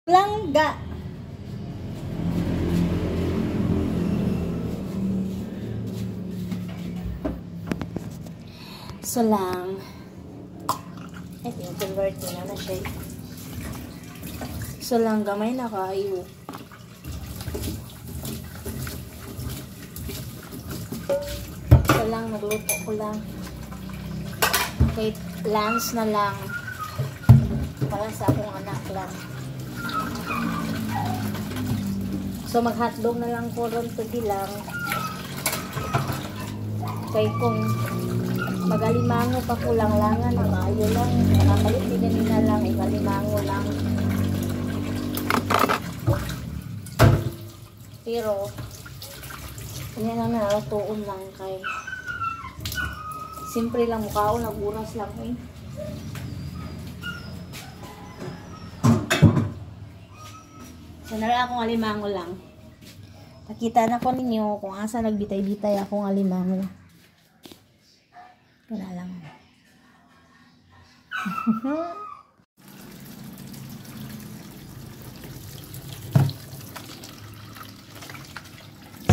Langga. So lang. Ito yung convert na siya. So lang gamay na kayo. So lang nagluto ko lang. Okay, lunch na lang. Para sa akong anak lang. So mag-hotdog na lang ko ron to lang. Kaya kung magalimango pa ko lang langan, maayo lang. Nakapalit ni ganina lang, igalimango lang. Pero, yan lang na, tuon lang kay. Siyempre lang, mukhaon, nag-uras lang eh. So, nara akong alimango lang. Nakita na ko ninyo kung asa nagbitay-bitay akong alimango. Wala lang.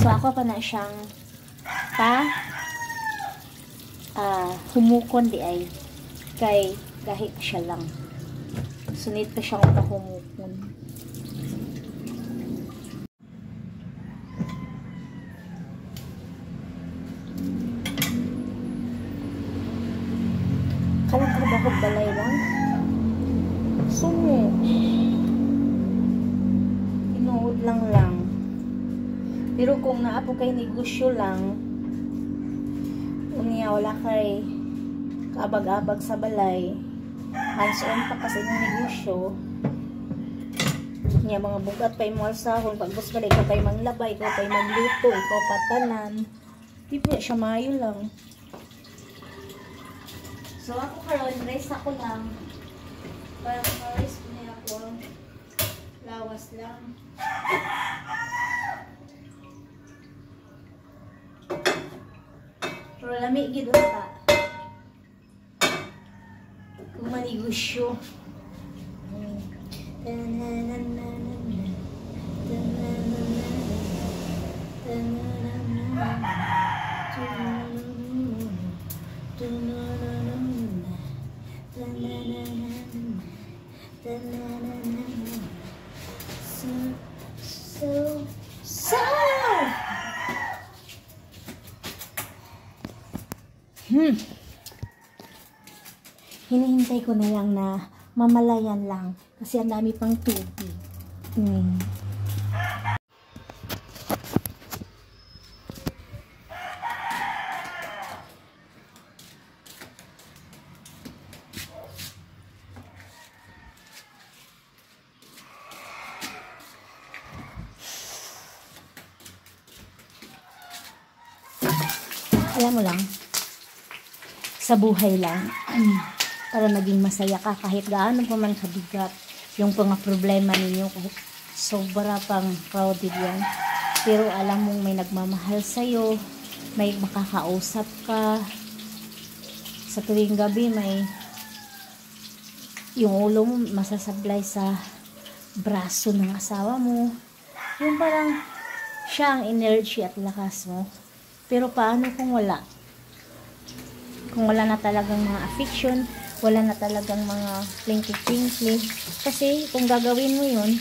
So, ako pa na siyang humukon di ay. Kay kahit siya lang. Sunit pa siyang humukon. Kalang trabaho balay lang. Sumo. Inuod lang. Pero kung naapo kay negosyo lang, unya wala kay kaabag-abag sa balay, hands-on pa kasi ng negosyo, niya mga bugat pa'y mualsahon, pagbus balay ka pa'y manglabay, ikaw pa'y magluto, ikaw patanan, di po siya mayo lang. So ako karon rest ako lang, para maka-rest ko niya ako, lawas lang. Pero lamig gid ka. Kung manigusyo. Hinihintay ko na lang na mamalayan lang kasi ang dami pang tubig. Alam mo lang, sa buhay lang, para maging masaya ka kahit gaano pa man kabigat yung mga problema ninyo, kahit sobra pang crowded yan, pero alam mong may nagmamahal sa'yo, may makakausap ka sa tuwing gabi, may yung ulo mo masasablay sa braso ng asawa mo, yung parang siya ang energy at lakas mo. Pero paano kung wala? Kung wala na talagang mga affection, wala na talagang mga plinky-plinky. Kasi kung gagawin mo yun,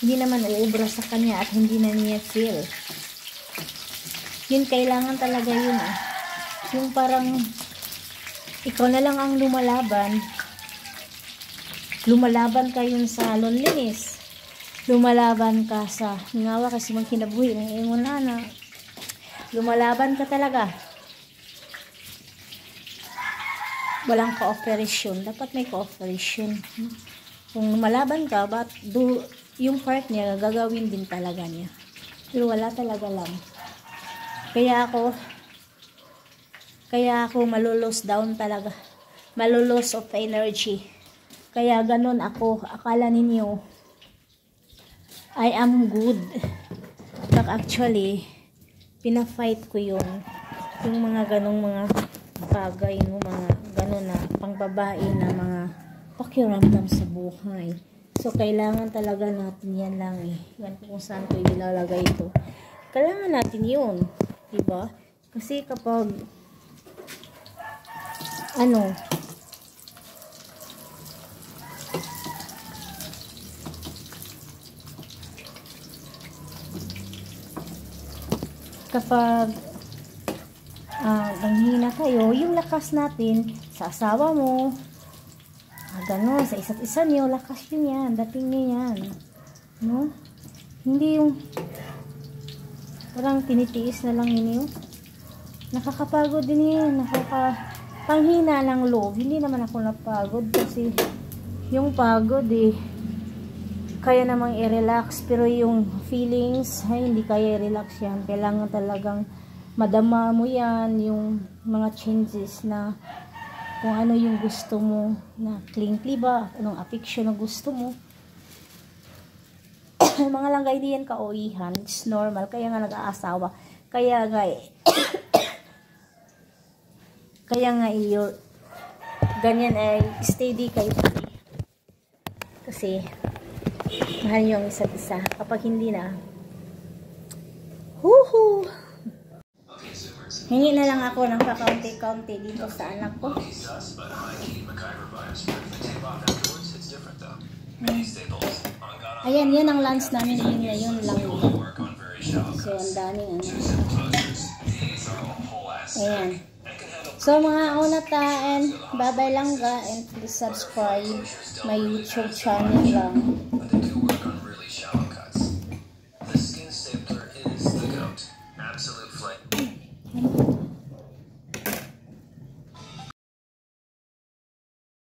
hindi naman uubra sa kanya at hindi na niya feel. Yun, kailangan talaga yun eh. Yung parang ikaw na lang ang lumalaban. Lumalaban ka yun sa loneliness. Lumalaban ka sa ngawa kasi magkinabuhi ng iyong nana. Lumalaban ka talaga. Walang cooperation. Dapat may cooperation. Kung lumalaban ka, yung part niya, gagawin din talaga niya. Pero wala talaga lang. Kaya ako malulos down talaga. Malulos of energy. Kaya ganun ako. Akala ninyo, I am good. But actually, pina-fight ko yung mga ganong mga bagay mo, mga ganon na pangbabae na mga pakiramdam sa buhay. So, kailangan talaga natin yan lang eh. Yan kung saan ko ilalagay ito. Kailangan natin yun. Diba? Kasi kapag kapag nanghihina kayo, yung lakas natin sa asawa mo, gano'n, sa isa't isa niyo, lakas yun yan, dating niyo yan. No? Hindi yung parang tinitiis na lang ninyo. Nakakapagod din yan, panghina ng loob. Hindi naman ako napagod kasi yung pagod kaya namang i-relax, pero yung feelings, hindi kaya i-relax yan. Kailangan talagang madama mo yan, yung mga changes na kung ano yung gusto mo, na clingly ba, anong affection na gusto mo. Mga langgay di yan kaoihan, it's normal, kaya nga nag-aasawa. Kaya nga ganyan ay steady kayo. Kasi mahal nyo ang isa't isa. Kapag hindi na, hingi na lang ako ng kakaunti-kaunti dito sa anak ko. Ayan, yan ang lunch namin ngayon lang. So, ang daming ayan. So, mga unata, and bye-bye lang ga, and please subscribe my YouTube channel lang.